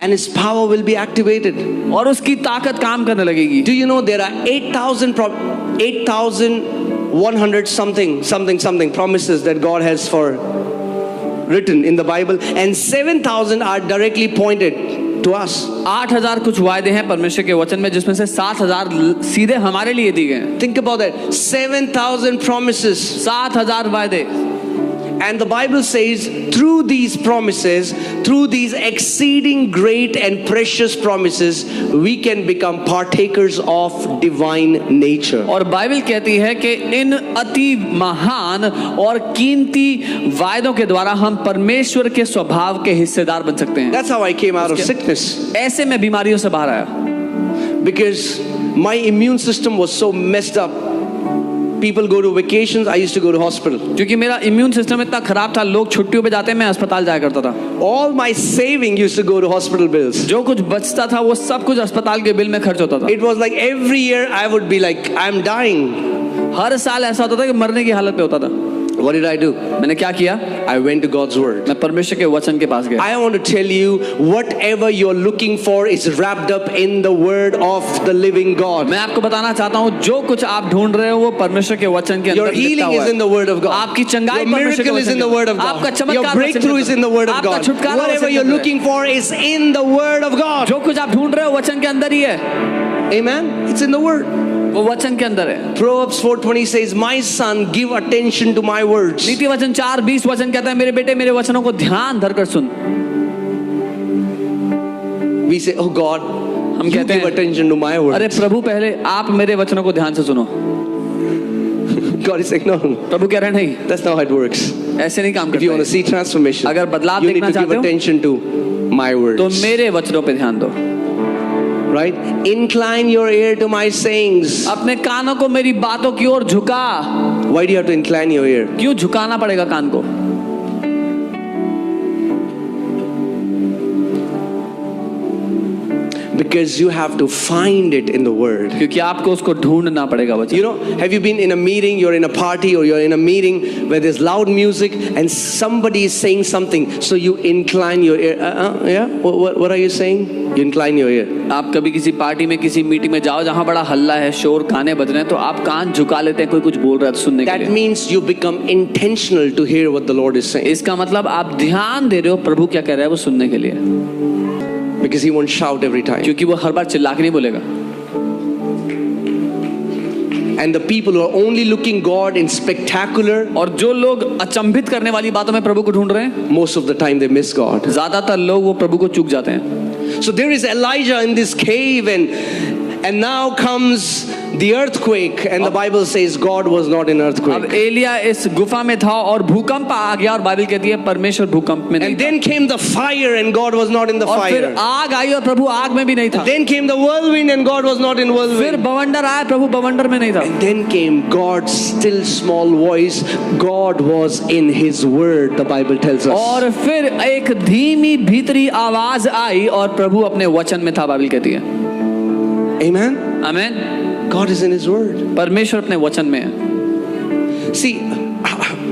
and his power will be activated. और उसकी ताकत काम करने लगेगी. Do you know there are 8,100 something promises that God has for written in the Bible, and 7,000 are directly pointed to us. 8,000 कुछ वायदे हैं परमेश्वर के वचन में, जिसमें से 7,000 सीधे हमारे लिए दिए गए हैं. Think about that. 7,000 promises. 7,000 वायदे. And the Bible says, through these promises, through these exceeding great and precious promises, we can become partakers of divine nature. और बाइबल कहती है कि इन अति महान और कीमती वायदों के द्वारा हम परमेश्वर के स्वभाव के हिस्सेदार बन सकते हैं. That's how I came out of sickness. ऐसे मैं बीमारियों से बाहर आया. Because my immune system was so messed up. People go to vacations, I used to go to hospital. क्योंकि मेरा इम्यून सिस्टम इतना खराब था, लोग छुट्टियों पे जाते हैं, मैं अस्पताल जाया करता था. All my saving used to go to hospital bills. जो कुछ बचता था वो सब कुछ अस्पताल के बिल में खर्च होता था. It was like every year I would be like, I'm dying. हर साल ऐसा होता था कि मरने की हालत पे होता था. What did I do? मैंने क्या किया? I went to God's word. मैं परमेश्वर के वचन के पास गया. I want to tell you, whatever you're looking for is wrapped up in the word of the living God. मैं आपको बताना चाहता हूँ, जो कुछ आप ढूंढ रहे हो वो परमेश्वर के वचन के अंदर Your healing is in the word of God. आपकी चंगाई Your miracle is in the word of God. आपका चमत्कार Your breakthrough is in the word of God. Whatever you're looking for is in the word of God. जो कुछ आप ढूंढ रहे हो वचन के अंदर ही है. Amen. It's in the word. वो वचन के अंदर है. Proverbs 4:20 says, "My son, give attention to my words." नीति वचन 4:20 वचन कहता है, मेरे बेटे मेरे वचनों को ध्यान धरकर सुन. We say, "Oh God, हम you कहते give हैं, attention to my words." अरे प्रभु पहले आप मेरे वचनों को ध्यान से सुनो. God is saying, "No, प्रभु कह रहे हैं नहीं, that's not how it works. ऐसे नहीं काम If you want to करता. see transformation, अगर बदलाव you need देखना to give चाहते हो, attention to my words." तो मेरे वचनों पे ध्यान दो. Right? Incline your ear to my sayings. अपने कानों को मेरी बातों की ओर झुका. Why do you have to incline your ear? क्यों झुकाना पड़ेगा कान को? Because you have to find it in the word. क्योंकि आपको उसको ढूंढना पड़ेगा वचन. You know, have you been in a meeting, you're in a party or you're in a meeting where there's loud music and somebody is saying something, so you incline your ear. Yeah? What are you saying? You incline your ear. आप कभी किसी party में किसी meeting में जाओ जहां बड़ा हल्ला है, शोर, गाने बज रहे हैं, तो आप कान झुका लेते हैं कोई कुछ बोल रहा है तो सुनने के That लिए. means you become intentional to hear what the Lord is saying. इसका मतलब आप ध्यान दे रहे हो प्रभु क्या कह रहा है वो सुनने के लिए. Because he won't shout every time. क्योंकि वो हर बार चिल्ला के नहीं बोलेगा. And the people who are only looking God in spectacular, और जो लोग अचंभित करने वाली बातों में प्रभु को ढूंढ रहे हैं, most of the time they miss God. ज्यादातर लोग वो प्रभु को चूक जाते हैं. So there is Elijah in this cave, and now comes the earthquake, and the Bible says God was not in अब earthquake. एलिया इस गुफा में था और भूकंप आ गया और बाइबल कहती है परमेश्वर भूकंप में नहीं And था. then came the fire, and God was not in the और फिर fire. आग आई और प्रभु आग में भी नहीं था. Then came the whirlwind, and God was not in फिर whirlwind. बवंडर आया, प्रभु बवंडर में नहीं था. And then came God's still small voice. God was in His word, the Bible tells us. और फिर एक धीमी भीतरी आवाज आई और प्रभु अपने वचन में था, बाइबल कहती है. Amen? आमीन. God is in His word. परमेश्वर अपने वचन में है. See,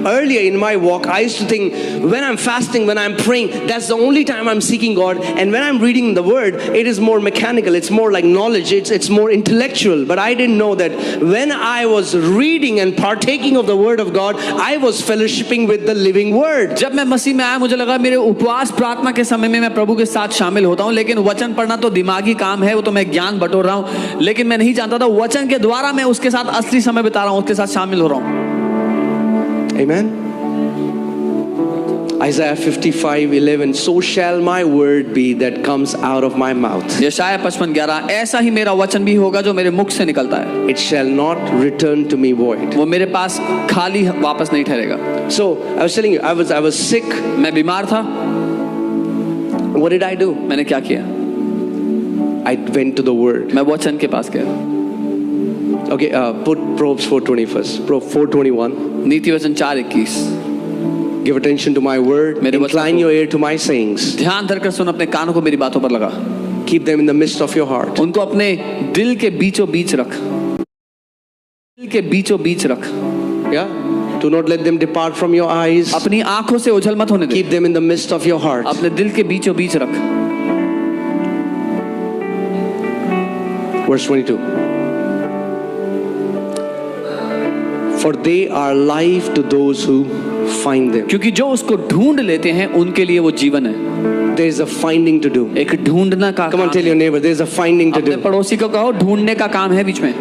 earlier in my walk, I used to think when I'm fasting, when I'm praying, that's the only time I'm seeking God. And when I'm reading the Word, it is more mechanical. It's more like knowledge. It's more intellectual. But I didn't know that when I was reading and partaking of the Word of God, I was fellowshipping with the living Word. जब मैं मसीह में आया मुझे लगा मेरे उपवास प्रार्थना के समय में मैं प्रभु के साथ शामिल होता हूँ, लेकिन वचन पढ़ना तो दिमागी काम है, वो तो मैं ज्ञान बटोर रहा हूँ, लेकिन मैं नहीं जानता था वचन के द्वारा मैं उसके साथ असली समय बिता रहा हूँ, उसके साथ शामिल हो रहा हूँ. Amen. Isaiah 55:11. So shall my word be that comes out of my mouth. यशायाह 55:11. ऐसा ही मेरा वचन भी होगा जो मेरे मुख से निकलता है. It shall not return to me void. वो मेरे पास खाली वापस नहीं ठहरेगा. So I was telling you, I was sick. मैं बीमार था. What did I do? मैंने क्या किया? I went to the word. मैं वचन के पास गया. Okay, put Proverbs 4:20 first. Proverbs 4:21. नीति वचन 4:21. Give attention to my word. Incline your ear to my sayings. ध्यान धरकर सुन, अपने कानों को मेरी बातों पर लगा. Keep them in the midst of your heart. उनको अपने दिल के बीचों बीच रख. दिल के बीचों बीच रख. Yeah. Do not let them depart from your eyes. अपनी आंखों से ओझल मत होने दे. Keep them in the midst of your heart. अपने दिल के बीचों बीच रख. Verse 22. For they are life to those who find them. क्योंकि जो उसको ढूंढ लेते हैं उनके लिए वो जीवन है। There is a finding to do. एक ढूंढना का Come on, tell your neighbor, there is a finding to अपने do. पड़ोसी को कहो ढूंढने का काम है बीच में।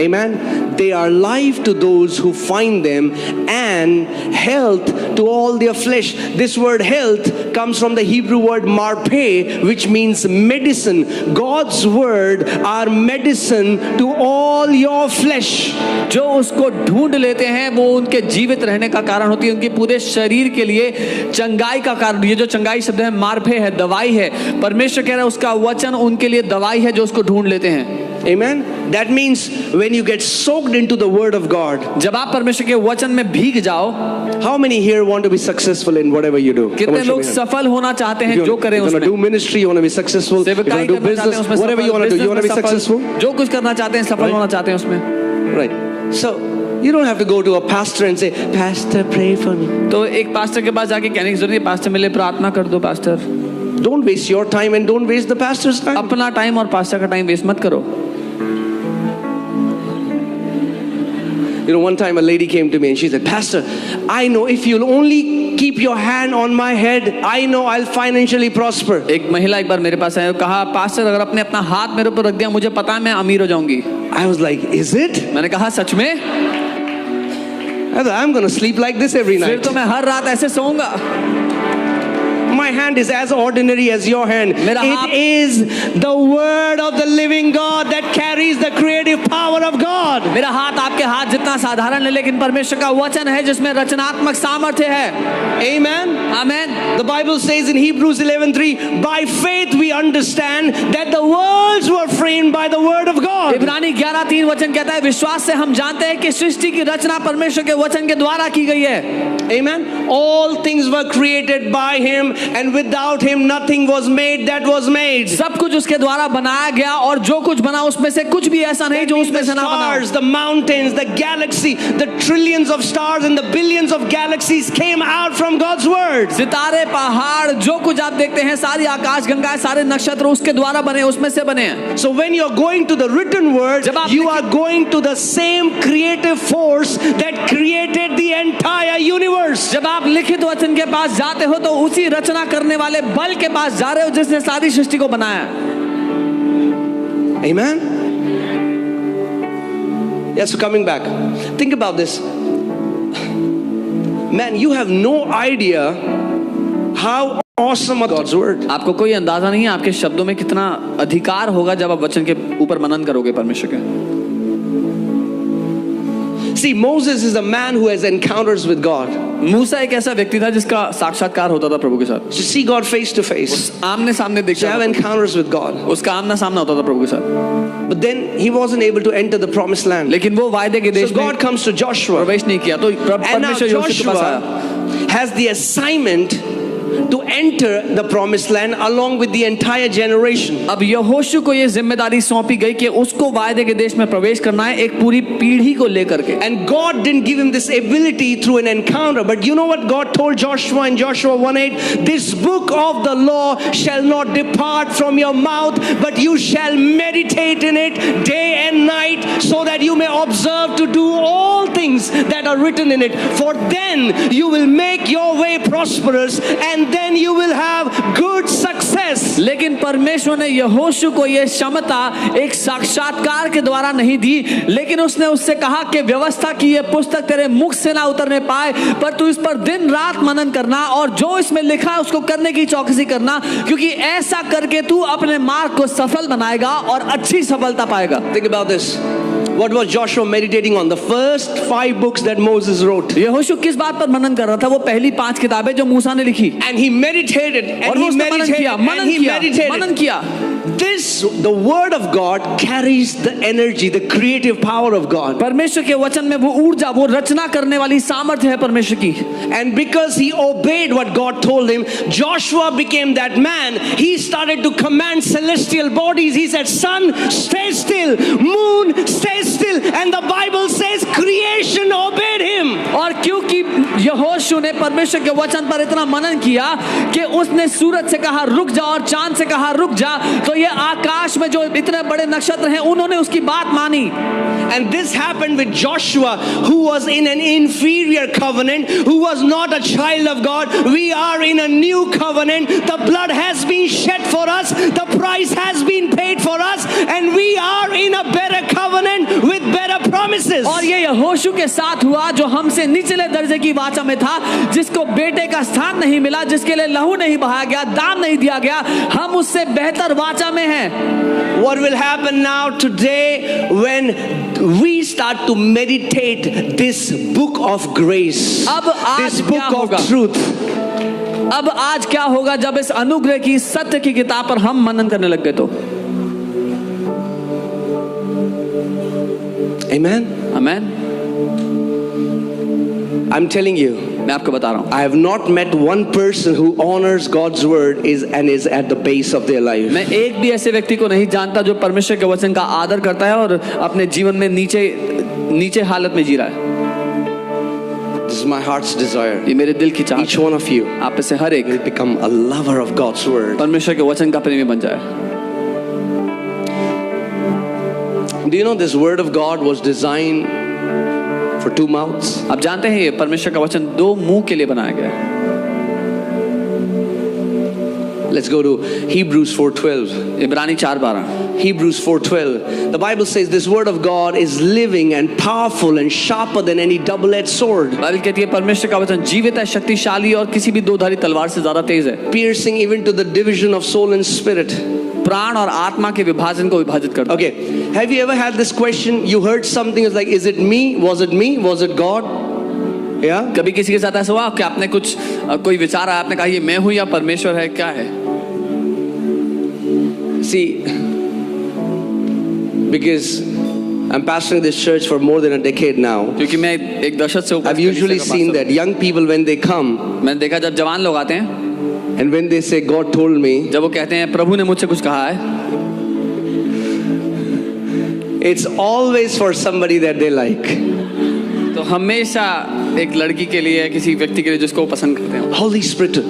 Amen. They are life to those who find them and health to all their flesh. This word health comes from the Hebrew word marpe, which means medicine. God's word are medicine to all your flesh. जो उसको ढूंढ लेते हैं वो उनके जीवित रहने का कारण होती है, उनके पूरे शरीर के लिए चंगाई का कारण। ये जो चंगाई शब्द है मार्फे है, दवाई है। परमेश्वर कह रहा है उसका वचन उनके लिए दवाई है जो उसको ढूंढ लेते हैं। Amen. That means when you get soaked into the word of God. जब आप परमेश्वर के वचन में भीग जाओ। How many here want to be successful in whatever you do? कितने लोग सफल होना चाहते हैं जो करें उसमें? You want to do ministry, you want to be successful, you want to do business, whatever you want to do, you want to be successful. जो कुछ करना चाहते हैं सफल होना चाहते हैं उसमें। Right. So you don't have to go to a pastor and say, Pastor, pray for me. तो एक पास्टर के पास जाके कहने की जरूरत नहीं, पास्टर मेरे लिए प्रार्थना कर दो pastor. Don't waste your time and don't waste the pastor's time. अपना टाइम और पास्टर का टाइम वेस्ट मत करो। You know, one time a lady came to me and she said, Pastor, I know if you'll only keep your hand on my head, I know I'll financially prosper. एक महिला एक बार मेरे पास आई और कहा, pastor अगर अपने अपना हाथ मेरे ऊपर रख दिया मुझे पता है मैं अमीर हो जाऊंगी। I was like, is it? मैंने कहा सच में? I thought, I'm going to sleep like this every फिर night. तो मैं हर रात ऐसे सोऊंगा। My hand is as ordinary as your hand. It is the word of the living God that carries the creative power of God. मेरा हाथ आपके हाथ जितना साधारण है लेकिन परमेश्वर का वचन है जिसमें रचनात्मक सामर्थ्य है। Amen. Amen. The Bible says in Hebrews 11:3, by faith we understand that the worlds were framed by the word of God. इब्रानी 11:3 वचन कहता है विश्वास से हम जानते हैं कि सृष्टि की रचना परमेश्वर के वचन के द्वारा की गई है। Amen. All things were created by him and without him nothing was made that was made. सब कुछ उसके द्वारा बनाया गया और जो कुछ बना उसमें से कुछ भी ऐसा नहीं जो उसमें से ना बना। The stars, the mountains, the galaxy, the trillions of stars and the billions of galaxies came out from God's word. सितारे, पहाड़, जो कुछ आप देखते हैं सारी आकाश गंगाएं, सारे नक्षत्र उसके द्वारा बने, उसमें से बने हैं। So when you're going to the written word, you are going to the same creative force that created the entire universe. जब आप लिखित वचन के पास जाते हो तो उसी रचना करने वाले बल के पास जा रहे हो जिसने सारी सृष्टि को बनाया। Amen. Yeah, so coming back, think about this. Man, you have no idea how awesome are God's word. आपको कोई अंदाजा नहीं है आपके शब्दों में कितना अधिकार होगा जब आप वचन के ऊपर मनन करोगे परमेश्वर के। See, Moses is a man who has encounters with God. मूसा एक ऐसा व्यक्ति था जिसका साक्षात्कार होता था प्रभु के साथ। To see God face to face. आमने सामने To देखता have था। encounters with God. उसका आमना सामना होता था प्रभु के साथ। But then he wasn't able to enter the promised land. लेकिन वो वायदे के देश So में God comes to Joshua. प्रवेश नहीं किया तो And now परमेश्वर यहोशू के पास आया। Joshua has the assignment to enter the promised land along with the entire generation. अब यहोशू को ये जिम्मेदारी सौंपी गई कि उसको वायदे के देश में प्रवेश करना है एक पूरी पीढ़ी को लेकर के। And God didn't give him this ability through an encounter. But you know what God told Joshua in Joshua 1:8? This book of the law shall not depart from your mouth, but you shall meditate in it day and night, so that you may observe to do all things that are written in it. For then you will make your way prosperous, and then you will have good success. लेकिन परमेश्वर ने यहोशू को यह क्षमता एक साक्षात्कार के द्वारा नहीं दी, लेकिन उसने उससे कहा कि व्यवस्था की यह पुस्तक तेरे मुख से ना उतरने पाए, पर तू इस पर दिन रात मनन करना और जो इसमें लिखा है उसको करने की चौकसी करना, क्योंकि ऐसा करके तू अपने मार्ग को सफल बनाएगा और अच्छी सफलता पाएगा। Think about this. What was Joshua meditating on? The first 5 books that Moses wrote. यहोशू किस बात पर मनन कर रहा था? वो पहली 5 किताबें जो मूसा ने लिखी। And he meditated and he meditated and he meditated. मनन किया। This, the word of God carries the energy, the creative power of God. परमेश्वर के वचन में वो ऊर्जा, वो रचना करने वाली सामर्थ्य है परमेश्वर की। And because he obeyed what God told him, Joshua became that man. He started to command celestial bodies. He said, sun, stay still. Moon, stay still. And the Bible says creation obeyed him. और क्योंकि यहोशू ने परमेश्वर के वचन पर इतना मनन किया कि उसने सूरज से कहा रुक जा और चांद से कहा रुक जा, तो तो ये आकाश में जो इतने बड़े नक्षत्र हैं उन्होंने उसकी बात मानी. And this happened with Joshua, who was in an inferior covenant, who was not a child of God. We are in a new covenant. The blood has been shed for us. The price has been paid for us. And we are in a better covenant with better promises. और ये यहोशू के साथ हुआ जो हमसे निचले दर्जे की वाचा में था, जिसको बेटे का स्थान नहीं मिला, जिसके लिए लहू नहीं बहाया गया, दाम नहीं दिया गया. हम उससे बेहतर वाचा में हैं. What will happen now today when we start to meditate this book of grace, अब आज this क्या book होगा? of truth? अब आज क्या होगा जब इस अनुग्रह की सत्य की किताब पर हम मनन करने लग गए तो? Amen. Amen. I'm telling you, मैं आपको बता रहा हूं, I have not met one person who honors God's word and is at the base of their life. मैं एक भी ऐसे व्यक्ति को नहीं जानता जो परमेश्वर के वचन का आदर करता है और अपने जीवन में नीचे हालत में जी रहा है. This is my heart's desire. ये मेरे दिल की चाहत Each one of you आप में से हर एक will become a lover of God's word. परमेश्वर के वचन का प्रेमी बन जाए. Do you know this word of God was designed for two mouths? आप जानते हैं ये परमेश्वर का वचन दो मुंह के लिए बनाया गया है. Let's go to Hebrews 4:12. इब्रानी 4:12. Hebrews 4:12. The Bible says this word of God is living and powerful and sharper than any double-edged sword, Bible कहती है परमेश्वर का वचन जीवित है, शक्तिशाली और किसी भी दो धारी तलवार से ज्यादा तेज है. piercing even to the division of soul and spirit. प्राण और आत्मा के विभाजन को विभाजित करता है. Okay, have you ever had this question? You heard something, it's like, is it me? Was it me? Was it God? Yeah? कभी किसी के साथ ऐसा हुआ कि आपने कुछ कोई विचार आया, आपने कहा ये मैं हूं या परमेश्वर है, क्या है? See, because I'm pastoring this church for more than a decade now, क्योंकि मैं एक दशक से ऊपर I've usually seen that young people when they come मैंने देखा जब जवान लोग आते हैं, and when they say God told me, जब वो कहते हैं प्रभु ने मुझसे कुछ कहा है, it's always for somebody that they like. तो हमेशा एक लड़की के लिए, किसी व्यक्ति के लिए जिसको वो पसंद करते हैं. Holy Spirit.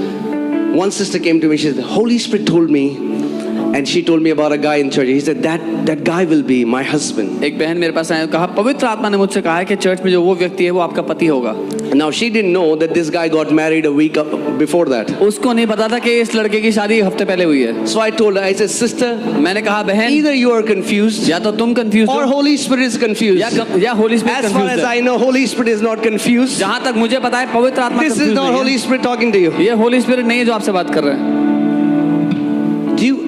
One sister came to me, she said, the Holy Spirit told me, and she told me about a guy in church. He said, that guy will be my husband. एक बहन मेरे पास आई, कहा पवित्र आत्मा ने मुझसे कहा है कि चर्च में जो वो व्यक्ति है वो आपका पति होगा. Now she didn't know that this guy got married a week before that. उसको नहीं पता था कि इस लड़के की शादी हफ्ते पहले हुई है. So I told her, I said, sister, मैंने कहा बहन, either you are confused या तो तुम कंफ्यूज or हो Holy Spirit is confused. या Holi spirit As far as confuse है. I know, Holy Spirit is not confused. जहां तक मुझे पता है पवित्र आत्मा This is confused not नहीं है. Holy Spirit talking to you. ये होली स्पिरिट नहीं है जो आपसे बात कर रहे हैं.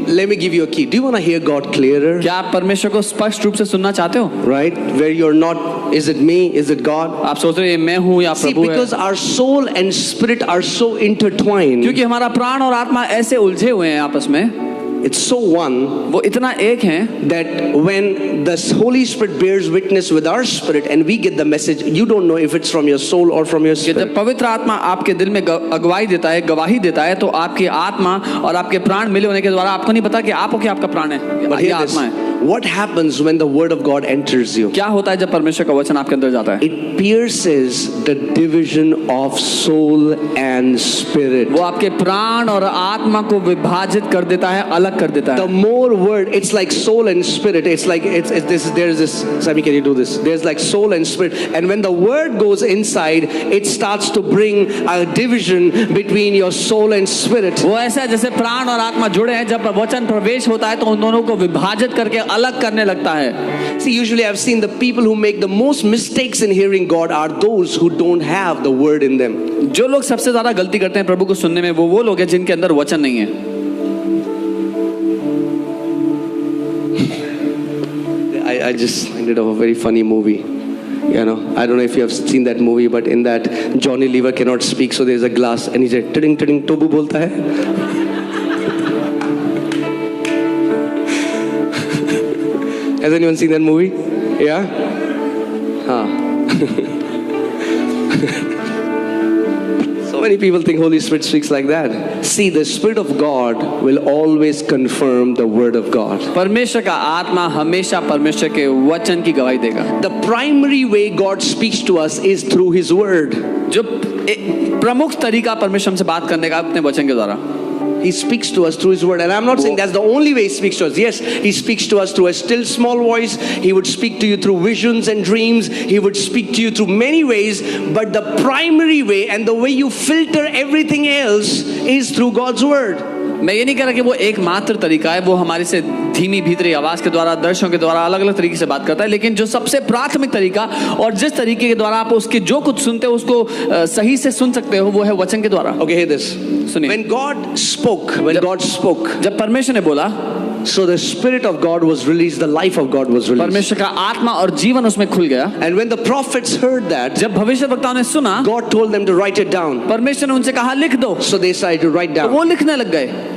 Let me give you a key. Do you want to hear God clearer? क्या आप परमेश्वर को स्पष्ट रूप से सुनना चाहते हो? Right? Where you're not, is it me? Is it God? आप सोच रहे हैं मैं हूं या See, प्रभु है. because our soul and spirit are so intertwined. क्योंकि हमारा प्राण और आत्मा ऐसे उलझे हुए हैं आपस में, It's so one वो इतना एक हैं that when the Holy Spirit bears witness with our spirit and we get the message, you don't know if it's from your soul or from your कि spirit. जब पवित्र आत्मा आपके दिल में अगुवाई देता है, गवाही देता है, तो आपकी आत्मा और आपके प्राण मिले होने के द्वारा आपको नहीं पता कि आप हो कि आपका प्राण है But या hear this, आत्मा है. what happens when the word of God enters you? क्या होता है जब परमेश्वर का वचन आपके अंदर जाता है? It pierces the division of soul and spirit. वो आपके प्राण और आत्मा को विभाजित कर देता है, अलग कर देता The है. more word, it's like soul and spirit. It's like it's this. There's this. Sammy, can you do this? There's like soul and spirit, and when the word goes inside, it starts to bring a division between your soul and spirit. वो ऐसा है जैसे प्राण और आत्मा जुड़े हैं, जब वचन प्रवेश होता है तो उन दोनों को विभाजित करके अलग करने लगता है. See, usually I've seen the people who make the most mistakes in hearing God are those who don't have the word in them. जो लोग सबसे ज्यादा गलती करते हैं प्रभु को सुनने में, वो लोग हैं जिनके अंदर वचन नहीं है. I just ended up a very funny movie. You know, I don't know if you have seen that movie, but in that Johnny Lever cannot speak, so there's a glass, and he said, "Tiding tiding tobu bolta hai." Has anyone seen that movie? Yeah? So many people think Holy Spirit speaks like that. See, the Spirit of God will always confirm the Word of God. परमेश्वर का आत्मा हमेशा परमेश्वर के वचन की गवाही देगा. The primary way God speaks to us is through His Word. जो प्रमुख तरीका परमेश्वर हमसे बात करने का अपने वचन के द्वारा. He speaks to us through His word. And I'm not saying that's the only way He speaks to us. Yes, He speaks to us through a still small voice. He would speak to you through visions and dreams. He would speak to you through many ways. But the primary way and the way you filter everything else is through God's word. मैं ये नहीं कह रहा कि वो एकमात्र तरीका है, वो हमारे से धीमी भीतरी आवाज के द्वारा, दर्शनों के द्वारा अलग अलग तरीके से बात करता है, लेकिन जो सबसे प्राथमिक तरीका और जिस तरीके के द्वारा आप उसके जो कुछ सुनते हो उसको सही से सुन सकते हो, वो है वचन के द्वारा. Okay, hear this. सुनिए. When God spoke, जब परमेश्वर ने बोला, so the Spirit of God was released, the life of God was released. परमेश्वर का आत्मा और जीवन उसमें खुल गया. And when the prophets heard that, जब भविष्यवक्ताओं ने सुना, God told them to write it down. परमेश्वर ने उनसे कहा लिख दो. So they started to write तो down. वो लिखने लग गए.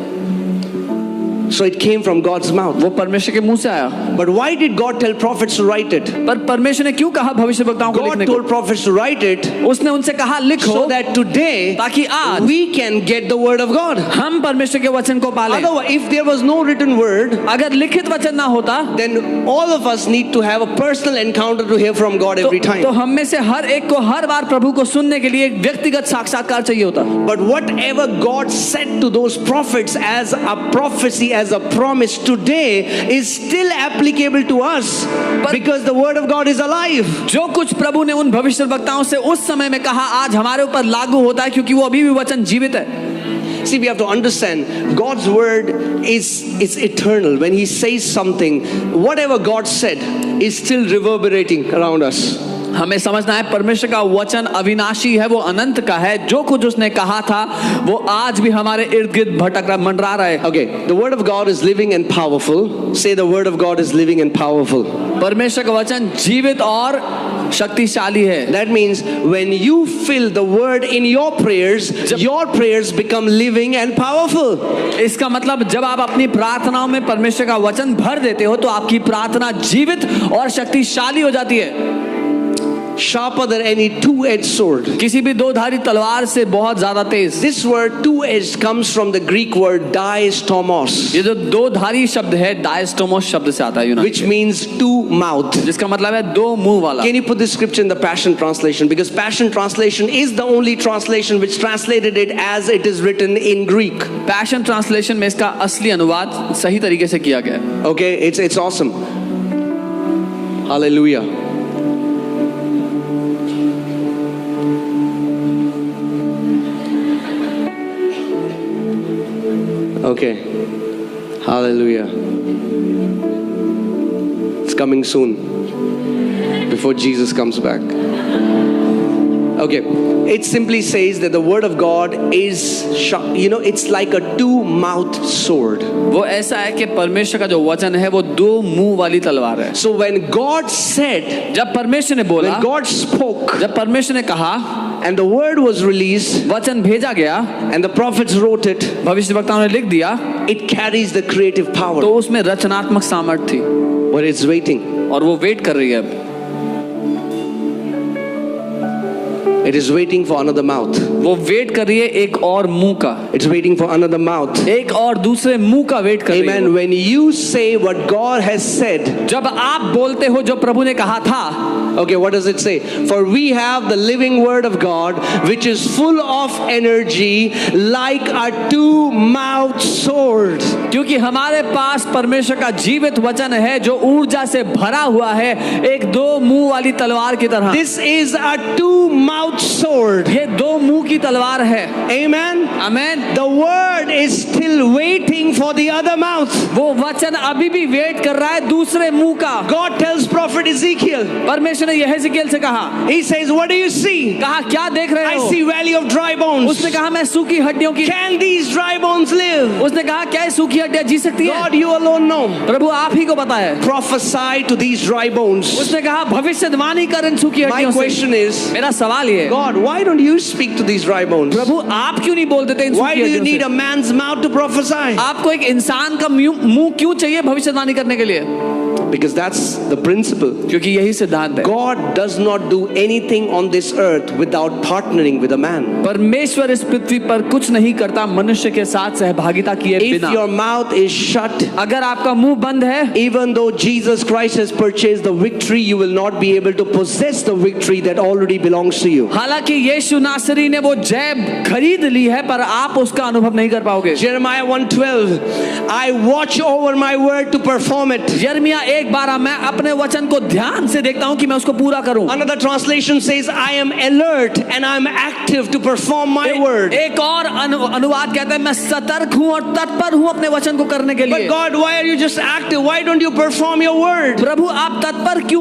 So it came from God's mouth. वो परमेश्वर के मुंह से आया. But why did God tell prophets to write it? पर परमेश्वर ने क्यों कहा भविष्यवक्ताओं को God लिखने को? told prophets to write it उसने उनसे कहा लिखो, so that today ताकि आज we can get the word of God. हम परमेश्वर के वचन को पालें. Otherwise, if there was no written word, अगर लिखित वचन ना होता, then all of us need to have a personal encounter to hear from God every time. तो हम में से हर एक को हर बार प्रभु को सुनने के लिए एक व्यक्तिगत साक्षात्कार चाहिए होता. But whatever God said to those prophets as a prophecy, as a promise today, is still applicable to us because the word of God is alive. जो कुछ प्रभु ने उन भविष्यवक्ताओं से उस समय में कहा आज हमारे ऊपर लागू होता है क्योंकि वो अभी भी वचन जीवित है. See, we have to understand God's word is eternal. When He says something, whatever God said is still reverberating around us. हमें समझना है परमेश्वर का वचन अविनाशी है, वो अनंत का है. जो कुछ उसने कहा था वो आज भी हमारे इर्द गिर्द भटक रहा, मंडरा रहा है. Okay, the word of God is living and powerful. Say the word of God is living and powerful. परमेश्वर का वचन जीवित और शक्तिशाली है. That means when you fill the word in your prayers become living and powerful. इसका मतलब जब आप अपनी प्रार्थनाओं में परमेश्वर का वचन भर देते हो तो आपकी प्रार्थना जीवित और शक्तिशाली हो जाती है. Sharper than any two-edged sword. किसी भी दो धारी तलवार से बहुत ज्यादा तेज. This word two-edged comes from the Greek word diastomos. ये जो दो धारी शब्द है diastomos शब्द से आता है यूनानी, which means two-mouthed. जिसका मतलब है दो मुंह वाला. Can you put this scripture in the Passion Translation? Because Passion Translation is the only translation which translated it as it is written in Greek. Passion Translation में इसका असली अनुवाद सही तरीके से किया गया है. Okay, it's awesome. Hallelujah. Okay. Hallelujah. It's coming soon. Before Jesus comes back. Okay. It simply says that the word of God is, it's like a two-mouthed sword. वो ऐसा है कि परमेश्वर का जो वचन है वो दो मुंह वाली तलवार है. So when God said, जब परमेश्वर ने बोला, when God spoke, जब परमेश्वर ने कहा, and the word was released, वचन भेजा गया, and the prophets wrote it, भविष्यवक्ताओं ने लिख दिया, it carries the creative power. तो उसमें रचनात्मक सामर्थ्य थी. But it's waiting. और वो वेट कर रही है अब. It is waiting for another mouth. वो वेट कर रही है एक और मुंह का. It's waiting for another mouth. एक और दूसरे मुंह का वेट कर रही है. Amen. When you say what God has said, जब आप बोलते हो जो प्रभु ने कहा था, okay, what does it say? For we have the living word of God, which is full of energy, like a two-mouthed sword. क्योंकि हमारे पास परमेश्वर का जीवित वचन है जो ऊर्जा से भरा हुआ है, एक दो मुंह वाली तलवार की तरह. This is a two-mouthed sword. ये दो मुंह की तलवार है. Amen. Amen. The word is still waiting for the other mouth. वो वचन अभी भी वेट कर रहा है दूसरे मुंह का. God tells prophet Ezekiel. परमेश्वर ने यहेज़किएल से कहा. He says, what do you see? कहा क्या देख रहे हो? I see valley of dry bones. उसने कहा मैं सूखी हड्डियों की. Can these dry bones live? उसने कहा क्या ये सूखी हड्डियां जी सकती हैं? God, you alone know. प्रभु आप ही को पता है. Prophesy to these dry bones. उसने कहा भविष्यवाणी कर इन सूखी हड्डियों से. My question is, मेरा सवाल ये है, God, why don't you speak to these dry bones? प्रभु आप क्यों नहीं बोल देते इन Why सूखी do you हड्डियों need से? a man's mouth to prophesy? आपको एक इंसान का मुंह क्यों चाहिए भविष्यवाणी करने के लिए? Because that's the principle. क्योंकि यही सिद्धांत है। God does not do anything on this earth without partnering with a man. परमेश्वर इस पृथ्वी पर कुछ नहीं करता मनुष्य के साथ सहभागिता किए If बिना। your mouth is shut, अगर आपका मुंह बंद है, even though Jesus Christ has purchased the victory, you will not be able to possess the victory that already belongs to you. हालांकि यीशु नासरी ने वो जय खरीद ली है, पर आप उसका अनुभव नहीं कर पाओगे। Jeremiah 1:12, I watch over my word to perform it. यिर्मयाह 1:12, मैं अपने वचन को ध्यान से देखता हूं कि मैं उसको पूरा करूं। Another translation says, I am alert and I am active to perform my word. एक और अनुवाद कहता है, मैं सतर्क हूं और तत्पर हूं अपने वचन को करने के लिए। But God, why are you just active? Why don't you perform your word? प्रभु, आप तत्पर क्यों